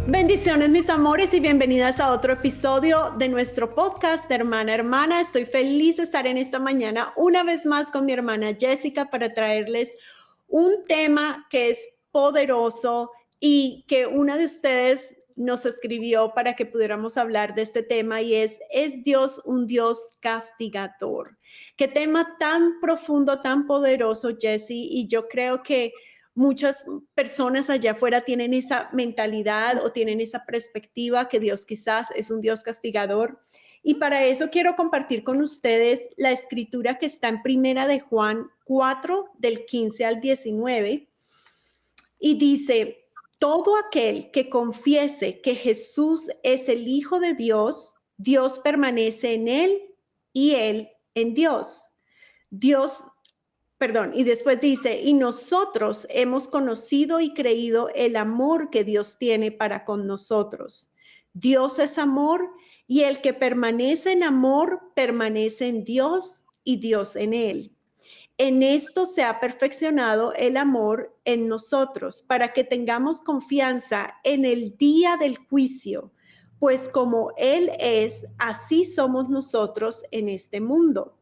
Bendiciones, mis amores, y bienvenidas a otro episodio de nuestro podcast de Hermana a Hermana. Estoy feliz de estar en esta mañana una vez más con mi hermana Jessica para traerles un tema que es poderoso y que una de ustedes nos escribió para que pudiéramos hablar de este tema, y ¿es Dios un Dios castigador? Qué tema tan profundo, tan poderoso, Jessie, y yo creo que muchas personas allá afuera tienen esa mentalidad o tienen esa perspectiva que Dios quizás es un Dios castigador. Y para eso quiero compartir con ustedes la escritura que está en Primera de Juan 4, del 15 al 19, y dice: todo aquel que confiese que Jesús es el Hijo de Dios, Dios permanece en él y él en Dios. Y después dice: y nosotros hemos conocido y creído el amor que Dios tiene para con nosotros. Dios es amor, y el que permanece en amor permanece en Dios y Dios en él. En esto se ha perfeccionado el amor en nosotros, para que tengamos confianza en el día del juicio, pues como Él es, así somos nosotros en este mundo.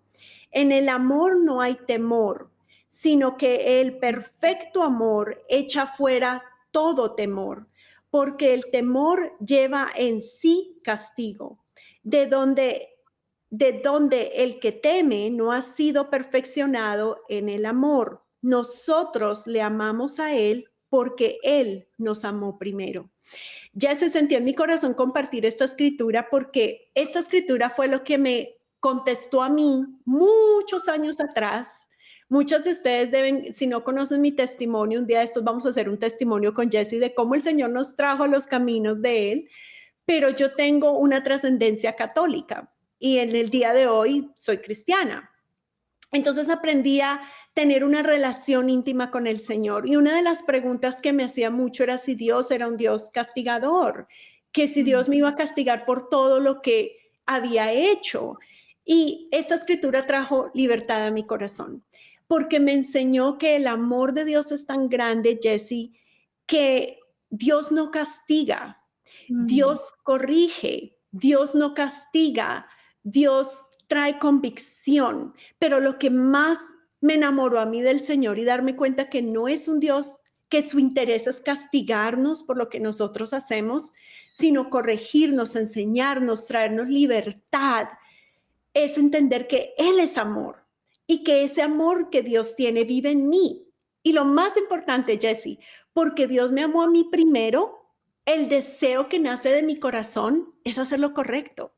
En el amor no hay temor, sino que el perfecto amor echa fuera todo temor, porque el temor lleva en sí castigo, de donde el que teme no ha sido perfeccionado en el amor. Nosotros le amamos a Él porque Él nos amó primero. Ya se sentía en mi corazón compartir esta escritura, porque esta escritura fue lo que me contestó a mí muchos años atrás. Muchos de ustedes deben, si no conocen mi testimonio, un día de estos vamos a hacer un testimonio con Jessie de cómo el Señor nos trajo a los caminos de Él, pero yo tengo una trascendencia católica y en el día de hoy soy cristiana. Entonces aprendí a tener una relación íntima con el Señor, y una de las preguntas que me hacía mucho era si Dios era un Dios castigador, que si Dios me iba a castigar por todo lo que había hecho. Y esta escritura trajo libertad a mi corazón, porque me enseñó que el amor de Dios es tan grande, Jessie, que Dios no castiga, Dios corrige, Dios no castiga, Dios trae convicción. Pero lo que más me enamoró a mí del Señor y darme cuenta que no es un Dios que su interés es castigarnos por lo que nosotros hacemos, sino corregirnos, enseñarnos, traernos libertad, es entender que Él es amor y que ese amor que Dios tiene vive en mí. Y lo más importante, Jessie, porque Dios me amó a mí primero, el deseo que nace de mi corazón es hacer lo correcto,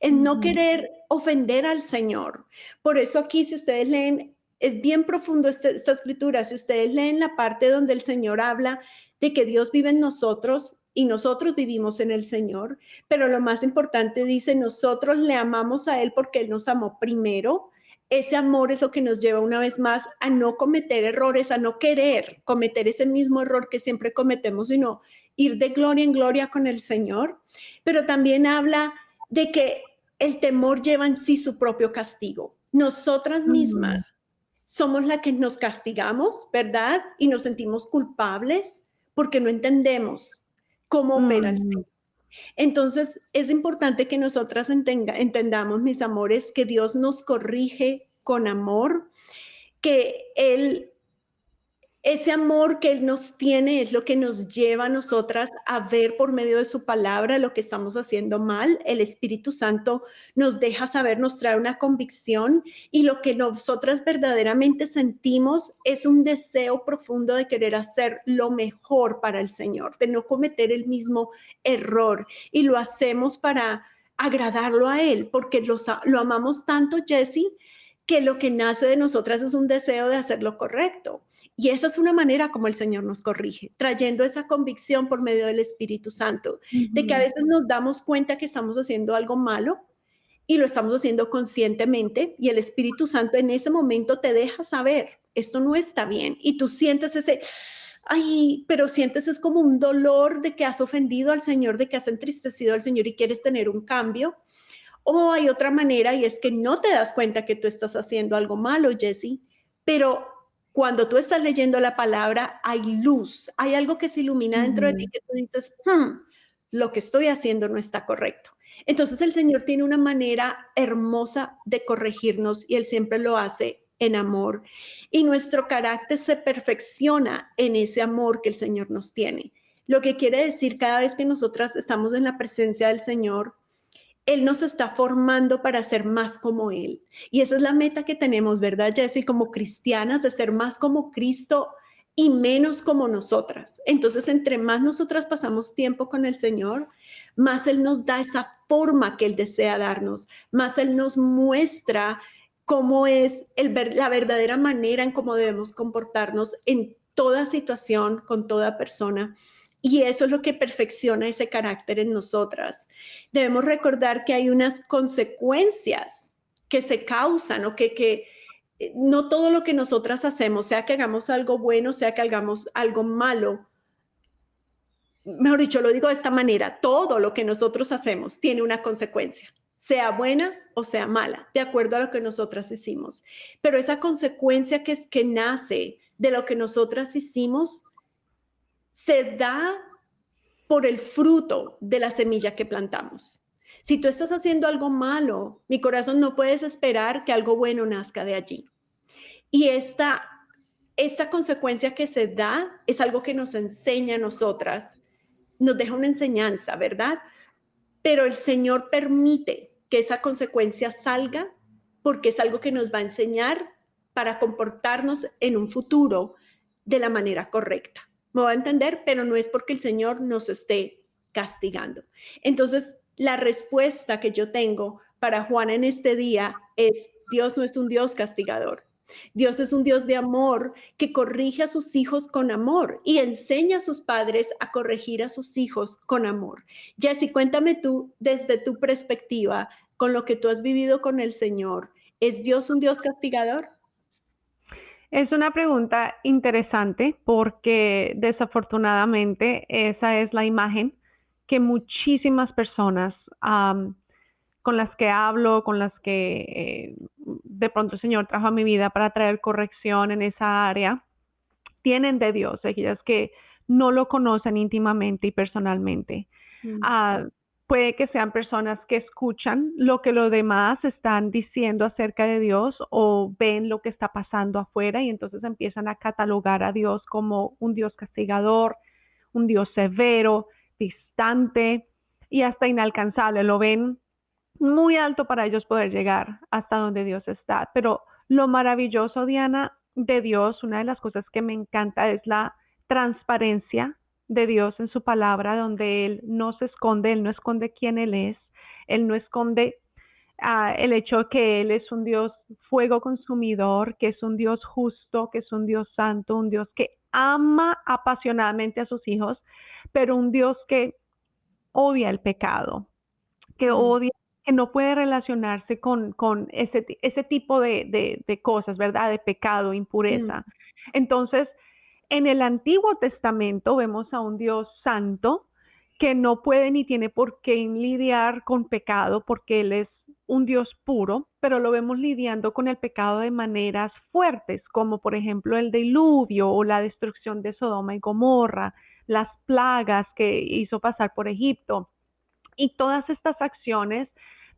es no querer ofender al Señor. Por eso aquí, si ustedes leen, es bien profundo esta escritura. Si ustedes leen la parte donde el Señor habla de que Dios vive en nosotros y nosotros vivimos en el Señor, pero lo más importante dice: nosotros le amamos a Él porque Él nos amó primero. Ese amor es lo que nos lleva una vez más a no cometer errores, a no querer cometer ese mismo error que siempre cometemos, sino ir de gloria en gloria con el Señor. Pero también habla de que el temor lleva en sí su propio castigo. Nosotras mismas somos las que nos castigamos, ¿verdad? Y nos sentimos culpables porque no entendemos cómo opera el Señor. Entonces, es importante que nosotras entendamos, mis amores, que Dios nos corrige con amor, que ese amor que Él nos tiene es lo que nos lleva a nosotras a ver por medio de su palabra lo que estamos haciendo mal. El Espíritu Santo nos deja saber, nos trae una convicción, y lo que nosotras verdaderamente sentimos es un deseo profundo de querer hacer lo mejor para el Señor, de no cometer el mismo error, y lo hacemos para agradarlo a Él, porque lo amamos tanto, Jessie, que lo que nace de nosotras es un deseo de hacer lo correcto. Y esa es una manera como el Señor nos corrige, trayendo esa convicción por medio del Espíritu Santo, de que a veces nos damos cuenta que estamos haciendo algo malo y lo estamos haciendo conscientemente, y el Espíritu Santo en ese momento te deja saber: esto no está bien, y tú sientes pero sientes es como un dolor de que has ofendido al Señor, de que has entristecido al Señor y quieres tener un cambio. O hay otra manera, y es que no te das cuenta que tú estás haciendo algo malo, Jessie, pero cuando tú estás leyendo la palabra hay luz, hay algo que se ilumina dentro de ti, que tú dices: lo que estoy haciendo no está correcto. Entonces el Señor tiene una manera hermosa de corregirnos y Él siempre lo hace en amor. Y nuestro carácter se perfecciona en ese amor que el Señor nos tiene. Lo que quiere decir, cada vez que nosotras estamos en la presencia del Señor, Él nos está formando para ser más como Él. Y esa es la meta que tenemos, ¿verdad, Jessie? Como cristianas, de ser más como Cristo y menos como nosotras. Entonces, entre más nosotras pasamos tiempo con el Señor, más Él nos da esa forma que Él desea darnos, más Él nos muestra cómo es la verdadera manera en cómo debemos comportarnos en toda situación, con toda persona. Y eso es lo que perfecciona ese carácter en nosotras. Debemos recordar que hay unas consecuencias que se causan o que no todo lo que nosotras hacemos, sea que hagamos algo bueno, sea que hagamos algo malo, mejor dicho, lo digo de esta manera, todo lo que nosotros hacemos tiene una consecuencia, sea buena o sea mala, de acuerdo a lo que nosotras hicimos. Pero esa consecuencia que nace de lo que nosotras hicimos se da por el fruto de la semilla que plantamos. Si tú estás haciendo algo malo, mi corazón, no puedes esperar que algo bueno nazca de allí. Y esta consecuencia que se da es algo que nos enseña a nosotras, nos deja una enseñanza, ¿verdad? Pero el Señor permite que esa consecuencia salga porque es algo que nos va a enseñar para comportarnos en un futuro de la manera correcta. Me va a entender, pero no es porque el Señor nos esté castigando. Entonces, la respuesta que yo tengo para Juana en este día es: Dios no es un Dios castigador. Dios es un Dios de amor que corrige a sus hijos con amor y enseña a sus padres a corregir a sus hijos con amor. Jessie, cuéntame tú, desde tu perspectiva, con lo que tú has vivido con el Señor, ¿es Dios un Dios castigador? Es una pregunta interesante porque desafortunadamente esa es la imagen que muchísimas personas con las que hablo, con las que de pronto el Señor trajo a mi vida para traer corrección en esa área, tienen de Dios, aquellas que no lo conocen íntimamente y personalmente. Uh, Puede que sean personas que escuchan lo que los demás están diciendo acerca de Dios o ven lo que está pasando afuera y entonces empiezan a catalogar a Dios como un Dios castigador, un Dios severo, distante y hasta inalcanzable. Lo ven muy alto para ellos poder llegar hasta donde Dios está. Pero lo maravilloso, Diana, de Dios, una de las cosas que me encanta es la transparencia de Dios en su palabra, donde Él no se esconde, Él no esconde quién Él no esconde el hecho de que Él es un Dios fuego consumidor, que es un Dios justo, que es un Dios santo, un Dios que ama apasionadamente a sus hijos, pero un Dios que odia el pecado, que odia, que no puede relacionarse con ese tipo de cosas, ¿verdad? De pecado, impureza. Entonces, en el Antiguo Testamento vemos a un Dios santo que no puede ni tiene por qué lidiar con pecado porque Él es un Dios puro, pero lo vemos lidiando con el pecado de maneras fuertes, como por ejemplo el diluvio o la destrucción de Sodoma y Gomorra, las plagas que hizo pasar por Egipto. Y todas estas acciones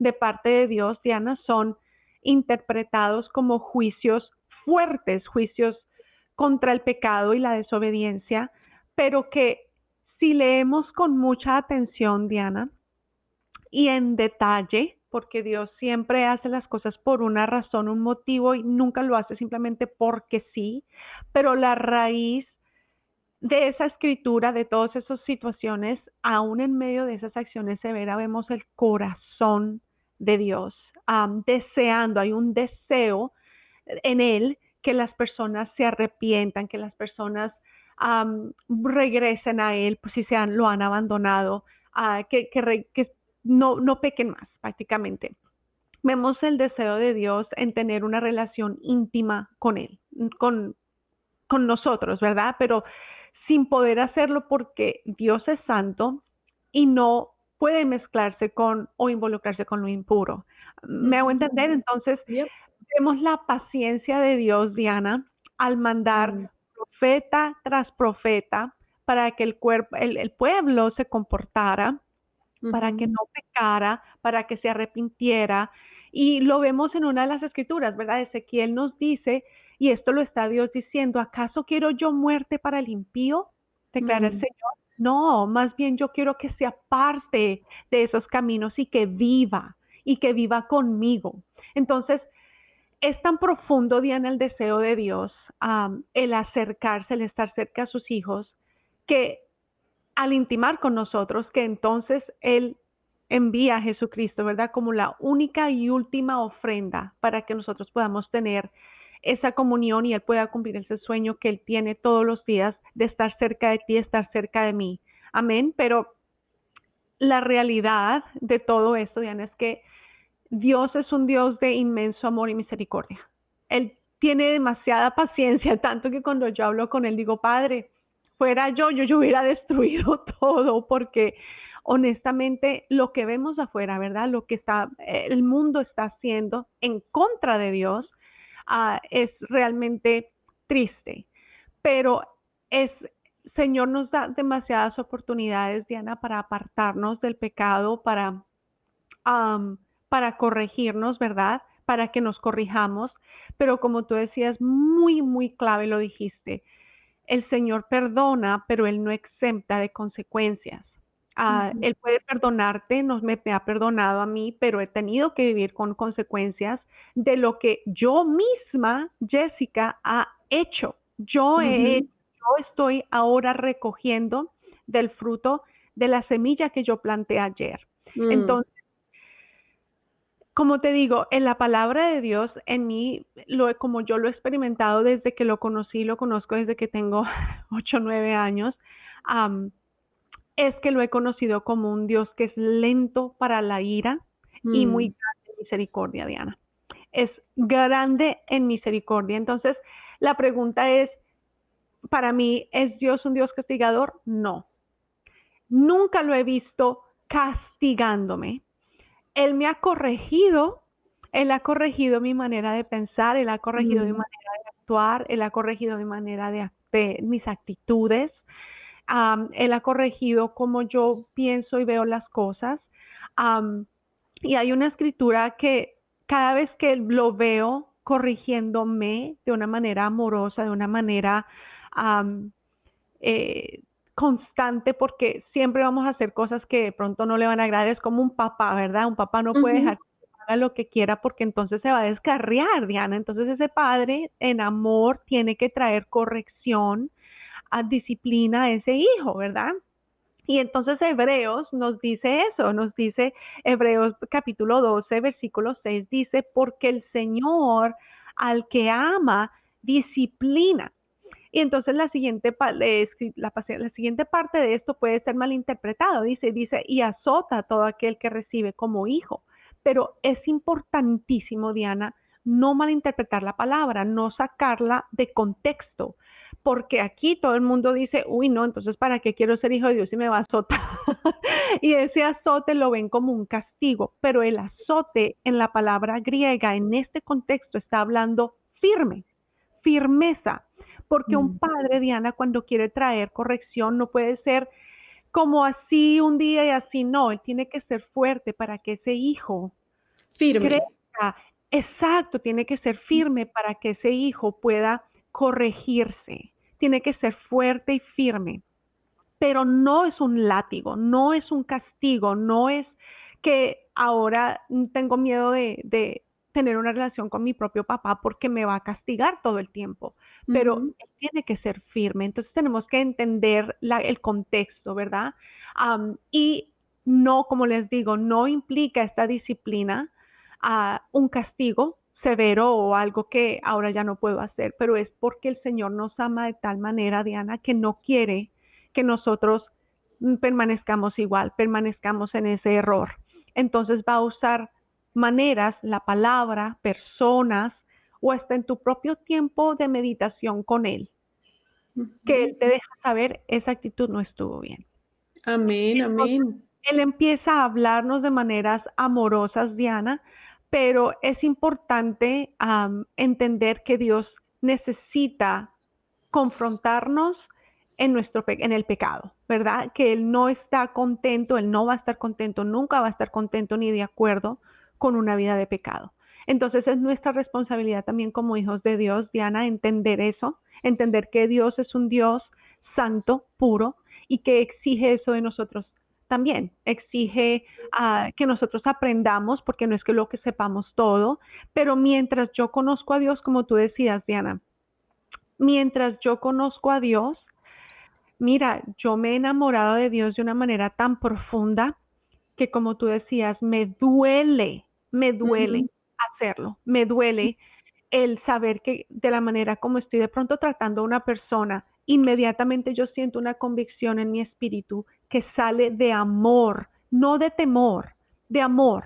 de parte de Dios, Diana, son interpretados como juicios fuertes, juicios contra el pecado y la desobediencia, pero que si leemos con mucha atención, Diana, y en detalle, porque Dios siempre hace las cosas por una razón, un motivo, y nunca lo hace simplemente porque sí, pero la raíz de esa escritura, de todas esas situaciones, aún en medio de esas acciones severas, vemos el corazón de Dios, deseando, hay un deseo en Él que las personas se arrepientan, que las personas regresen a Él, pues si lo han abandonado, que no pequen más prácticamente. Vemos el deseo de Dios en tener una relación íntima con Él, con nosotros, ¿verdad? Pero sin poder hacerlo porque Dios es santo y no puede mezclarse con o involucrarse con lo impuro. ¿Me hago entender? Entonces, vemos la paciencia de Dios, Diana, al mandar profeta tras profeta para que el pueblo se comportara para que Ujú. no pecara, para que se arrepintiera. Y lo vemos en una de las escrituras, ¿verdad? Ezequiel nos dice, y esto lo está Dios diciendo, ¿acaso quiero yo muerte para el impío? Declara el Mm. Señor. No, más bien yo quiero que se aparte de esos caminos y que viva conmigo. Entonces, es tan profundo, Diana, el deseo de Dios, el acercarse, el estar cerca a sus hijos, que al intimar con nosotros, que entonces Él envía a Jesucristo, ¿verdad? Como la única y última ofrenda para que nosotros podamos tener esa comunión y Él pueda cumplir ese sueño que Él tiene todos los días de estar cerca de ti, estar cerca de mí. Amén. Pero la realidad de todo esto, Diana, es que Dios es un Dios de inmenso amor y misericordia. Él tiene demasiada paciencia, tanto que cuando yo hablo con él digo, Padre, fuera yo hubiera destruido todo, porque honestamente lo que vemos afuera, ¿verdad? Lo que está, el mundo está haciendo en contra de Dios, es realmente triste. Pero es, Señor nos da demasiadas oportunidades, Diana, para apartarnos del pecado, um, para corregirnos, ¿verdad? Para que nos corrijamos. Pero como tú decías, muy, muy clave lo dijiste. El Señor perdona, pero Él no exenta de consecuencias. Ujú. Él puede perdonarte, me ha perdonado a mí, pero he tenido que vivir con consecuencias de lo que yo misma, Jessica, ha hecho. Ujú. Yo estoy ahora recogiendo del fruto de la semilla que yo planté ayer. Mm. Entonces, como te digo, en la palabra de Dios, en mí, como yo lo he experimentado desde que lo conocí, lo conozco desde que tengo 8 o 9 años, um, es que lo he conocido como un Dios que es lento para la ira y muy Mm. grande en misericordia, Diana. Es grande en misericordia. Entonces, la pregunta es, para mí, ¿es Dios un Dios castigador? No. Nunca lo he visto castigándome. Él me ha corregido, Él ha corregido mi manera de pensar, Él ha corregido mi Mm. manera de actuar, Él ha corregido mi manera de mis actitudes, Él ha corregido cómo yo pienso y veo las cosas. Um, y hay una escritura que cada vez que lo veo corrigiéndome de una manera amorosa, de una manera um, eh, constante, porque siempre vamos a hacer cosas que de pronto no le van a agradar. Es como un papá, ¿verdad? Un papá no puede dejar Ujú. que haga lo que quiera porque entonces se va a descarriar, Diana. Entonces ese padre en amor tiene que traer corrección, a disciplina a ese hijo, ¿verdad? Y entonces Hebreos nos dice eso, nos dice Hebreos capítulo 12, versículo 6, dice, porque el Señor al que ama disciplina. Y entonces la siguiente parte de esto puede ser malinterpretado. Dice, y azota a todo aquel que recibe como hijo. Pero es importantísimo, Diana, no malinterpretar la palabra, no sacarla de contexto. Porque aquí todo el mundo dice, uy, no, entonces ¿para qué quiero ser hijo de Dios si me va a azotar? Y ese azote lo ven como un castigo. Pero el azote en la palabra griega, en este contexto, está hablando firme, firmeza, porque un Mm. padre, Diana, cuando quiere traer corrección, no puede ser como así un día y así no, él tiene que ser fuerte para que ese hijo Firme. crezca. Exacto, tiene que ser firme para que ese hijo pueda corregirse, tiene que ser fuerte y firme, pero no es un látigo, no es un castigo, no es que ahora tengo miedo de tener una relación con mi propio papá porque me va a castigar todo el tiempo, pero Ujú. él tiene que ser firme. Entonces tenemos que entender el contexto, ¿verdad? Y no, como les digo, no implica esta disciplina un castigo severo o algo que ahora ya no puedo hacer, pero es porque el Señor nos ama de tal manera, Diana, que no quiere que nosotros permanezcamos igual, permanezcamos en ese error. Entonces va a usar maneras, la palabra, personas o hasta en tu propio tiempo de meditación con Él, que Ujú. Él te deja saber esa actitud no estuvo bien. Amén, Entonces, amén. Él empieza a hablarnos de maneras amorosas, Diana, pero es importante entender que Dios necesita confrontarnos en el pecado, ¿verdad? Que Él no está contento, Él no va a estar contento, nunca va a estar contento ni de acuerdo con una vida de pecado. Entonces es nuestra responsabilidad también como hijos de Dios, Diana, entender eso, entender que Dios es un Dios santo, puro, y que exige eso de nosotros también. Exige que nosotros aprendamos, porque no es que lo que sepamos todo, pero mientras yo conozco a Dios, como tú decías, Diana, mientras yo conozco a Dios, mira, yo me he enamorado de Dios de una manera tan profunda que como tú decías, me duele Ujú. hacerlo, me duele el saber que de la manera como estoy de pronto tratando a una persona, inmediatamente yo siento una convicción en mi espíritu que sale de amor, no de temor, de amor,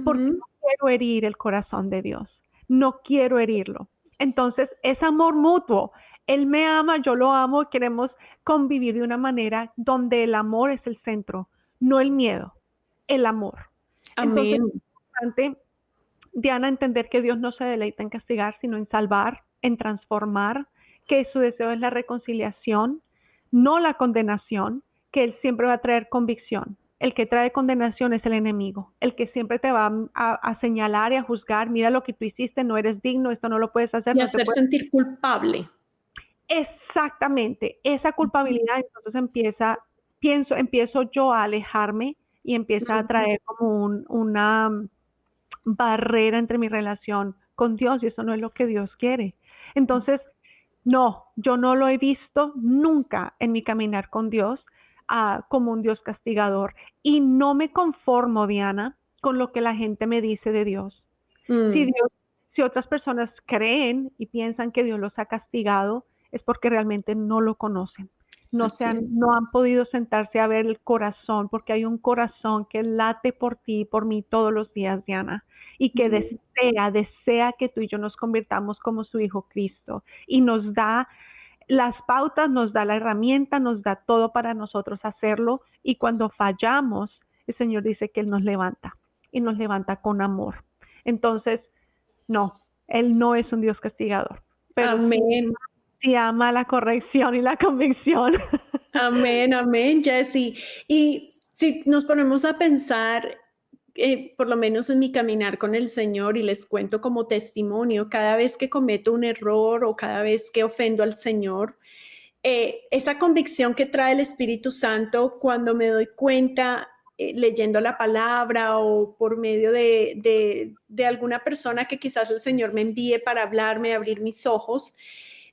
porque Ujú. no quiero herir el corazón de Dios, no quiero herirlo. Entonces, es amor mutuo. Él me ama, yo lo amo, queremos convivir de una manera donde el amor es el centro, no el miedo, el amor. Entonces, Amén. es importante, Diana, entender que Dios no se deleita en castigar, sino en salvar, en transformar, que su deseo es la reconciliación, no la condenación, que Él siempre va a traer convicción. El que trae condenación es el enemigo, el que siempre te va a señalar y a juzgar, mira lo que tú hiciste, no eres digno, esto no lo puedes hacer, Y no te hacer puedes. sentir culpable. Exactamente, esa culpabilidad entonces empiezo yo a alejarme y empieza a Ujú. traer como una barrera entre mi relación con Dios y eso no es lo que Dios quiere. Entonces, no, yo no lo he visto nunca en mi caminar con Dios como un Dios castigador y no me conformo, Diana, con lo que la gente me dice de Dios. Si Mm. Dios, si otras personas creen y piensan que Dios los ha castigado, es porque realmente no lo conocen. Así es. No han podido sentarse a ver el corazón, porque hay un corazón que late por ti y por mí todos los días, Diana, y que Mm. desea que tú y yo nos convirtamos como su Hijo Cristo. Y nos da las pautas, nos da la herramienta, nos da todo para nosotros hacerlo. Y cuando fallamos, el Señor dice que Él nos levanta y nos levanta con amor. Entonces, no, Él no es un Dios castigador, pero Amén. sí ama la corrección y la convicción. Amén, amén, Jessy. Y si nos ponemos a pensar, por lo menos en mi caminar con el Señor, y les cuento como testimonio, cada vez que cometo un error o cada vez que ofendo al Señor, esa convicción que trae el Espíritu Santo cuando me doy cuenta, leyendo la palabra o por medio de alguna persona que quizás el Señor me envíe para hablarme, abrir mis ojos,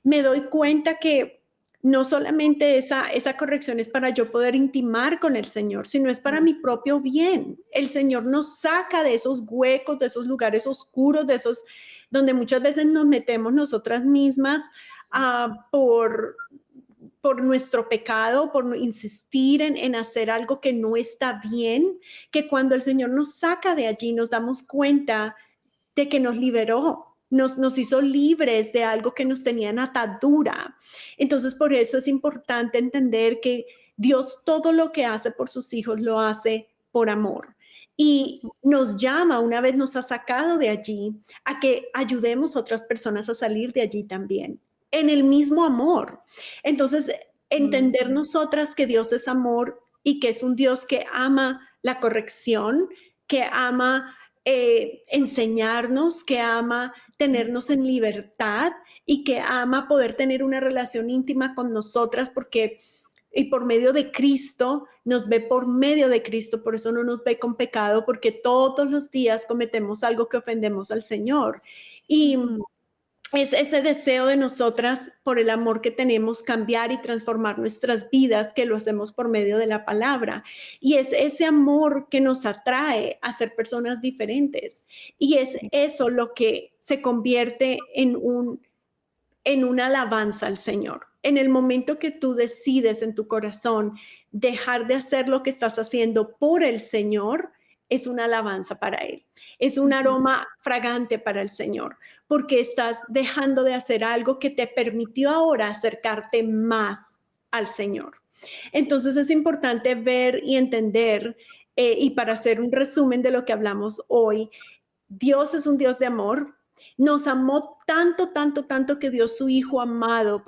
me doy cuenta que no solamente esa corrección es para yo poder intimar con el Señor, sino es para mi propio bien. El Señor nos saca de esos huecos, de esos lugares oscuros, de esos donde muchas veces nos metemos nosotras mismas por nuestro pecado, por insistir en hacer algo que no está bien, que cuando el Señor nos saca de allí nos damos cuenta de que nos liberó, nos hizo libres de algo que nos tenía en atadura. Entonces, por eso es importante entender que Dios todo lo que hace por sus hijos lo hace por amor. Y nos llama, una vez nos ha sacado de allí, a que ayudemos a otras personas a salir de allí también, en el mismo amor. Entonces, entender nosotras que Dios es amor y que es un Dios que ama la corrección, que ama enseñarnos, que ama tenernos en libertad y que ama poder tener una relación íntima con nosotras porque y por medio de Cristo, nos ve por medio de Cristo, por eso no nos ve con pecado, porque todos los días cometemos algo que ofendemos al Señor. Y Ujú. es ese deseo de nosotras, por el amor que tenemos, cambiar y transformar nuestras vidas, que lo hacemos por medio de la palabra. Y es ese amor que nos atrae a ser personas diferentes. Y es eso lo que se convierte en una alabanza al Señor. En el momento que tú decides en tu corazón dejar de hacer lo que estás haciendo por el Señor, es una alabanza para Él. Es un Ujú. aroma fragante para el Señor, porque estás dejando de hacer algo que te permitió ahora acercarte más al Señor. Entonces es importante ver y entender, y para hacer un resumen de lo que hablamos hoy, Dios es un Dios de amor, nos amó tanto, tanto, tanto que dio su Hijo amado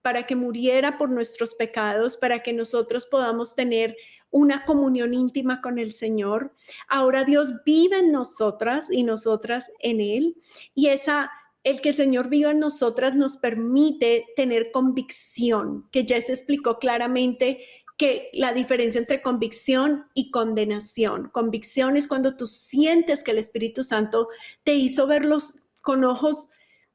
para que muriera por nuestros pecados, para que nosotros podamos tener una comunión íntima con el Señor. Ahora Dios vive en nosotras y nosotras en Él. Y el que el Señor viva en nosotras nos permite tener convicción, que ya se explicó claramente que la diferencia entre convicción y condenación. Convicción es cuando tú sientes que el Espíritu Santo te hizo verlos con ojos,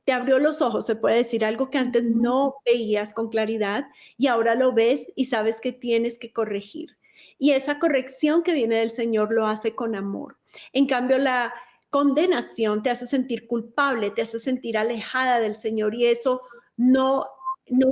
te abrió los ojos, se puede decir, algo que antes no veías con claridad y ahora lo ves y sabes que tienes que corregir. Y esa corrección que viene del Señor lo hace con amor. En cambio, la condenación te hace sentir culpable, te hace sentir alejada del Señor y eso no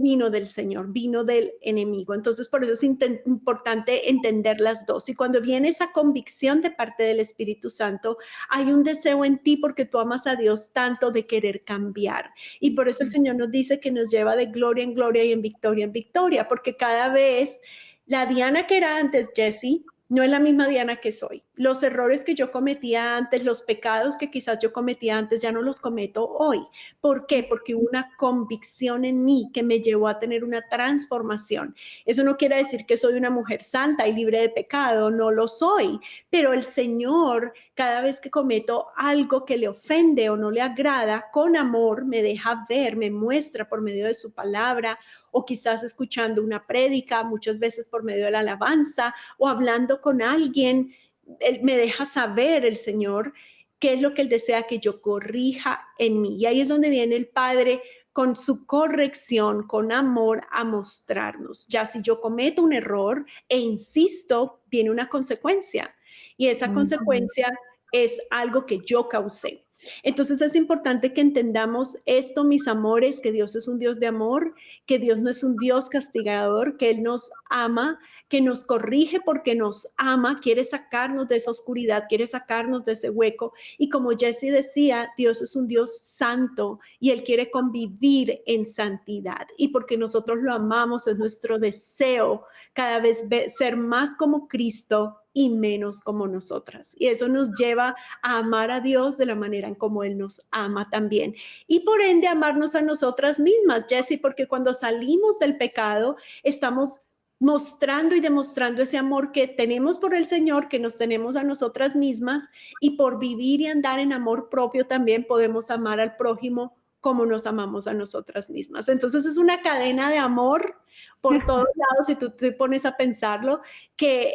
vino del Señor, vino del enemigo. Entonces, por eso es importante entender las dos. Y cuando viene esa convicción de parte del Espíritu Santo, hay un deseo en ti porque tú amas a Dios tanto de querer cambiar. Y por eso el Señor nos dice que nos lleva de gloria en gloria y en victoria, porque cada vez la Diana que era antes, Jessie, no es la misma Diana que soy. Los errores que yo cometía antes, los pecados que quizás yo cometía antes, ya no los cometo hoy. ¿Por qué? Porque hubo una convicción en mí que me llevó a tener una transformación. Eso no quiere decir que soy una mujer santa y libre de pecado, no lo soy. Pero el Señor, cada vez que cometo algo que le ofende o no le agrada, con amor me deja ver, me muestra por medio de su palabra o quizás escuchando una prédica, muchas veces por medio de la alabanza o hablando con alguien. Él me deja saber, el Señor, qué es lo que Él desea que yo corrija en mí. Y ahí es donde viene el Padre con su corrección, con amor, a mostrarnos. Ya si yo cometo un error e insisto, viene una consecuencia. Y esa consecuencia es algo que yo causé. Entonces es importante que entendamos esto, mis amores, que Dios es un Dios de amor, que Dios no es un Dios castigador, que Él nos ama, que nos corrige porque nos ama, quiere sacarnos de esa oscuridad, quiere sacarnos de ese hueco. Y como Jessie decía, Dios es un Dios santo y Él quiere convivir en santidad. Y porque nosotros lo amamos, es nuestro deseo cada vez ser más como Cristo y menos como nosotras. Y eso nos lleva a amar a Dios de la manera en como Él nos ama también. Y por ende, amarnos a nosotras mismas, Jessie, porque cuando salimos del pecado, estamos mostrando y demostrando ese amor que tenemos por el Señor, que nos tenemos a nosotras mismas, y por vivir y andar en amor propio también podemos amar al prójimo como nos amamos a nosotras mismas. Entonces es una cadena de amor por todos lados, si tú te pones a pensarlo, que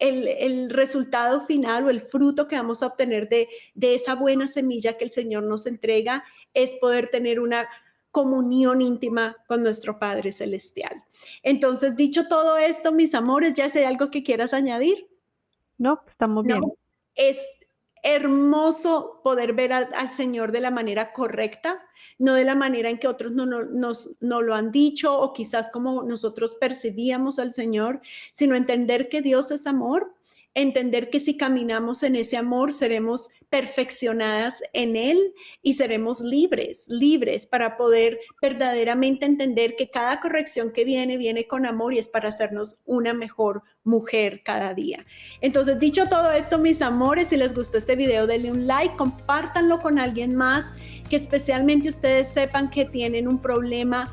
el resultado final o el fruto que vamos a obtener de esa buena semilla que el Señor nos entrega es poder tener una comunión íntima con nuestro Padre Celestial. Entonces, dicho todo esto, mis amores, ¿ya hay algo que quieras añadir? No, estamos bien. Es hermoso poder ver al Señor de la manera correcta, no de la manera en que otros no lo han dicho o quizás como nosotros percibíamos al Señor, sino entender que Dios es amor, entender que si caminamos en ese amor seremos perfeccionadas en Él y seremos libres para poder verdaderamente entender que cada corrección que viene con amor y es para hacernos una mejor mujer cada día. Entonces, dicho todo esto, mis amores, si les gustó este video, denle un like, compártanlo con alguien más, que especialmente ustedes sepan que tienen un problema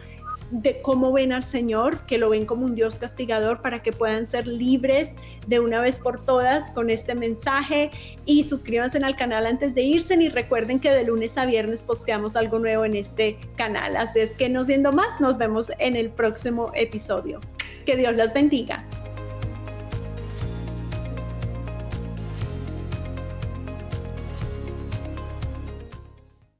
de cómo ven al Señor, que lo ven como un Dios castigador, para que puedan ser libres de una vez por todas con este mensaje. Y suscríbanse al canal antes de irse y recuerden que de lunes a viernes posteamos algo nuevo en este canal. Así es que no siendo más, nos vemos en el próximo episodio. Que Dios las bendiga.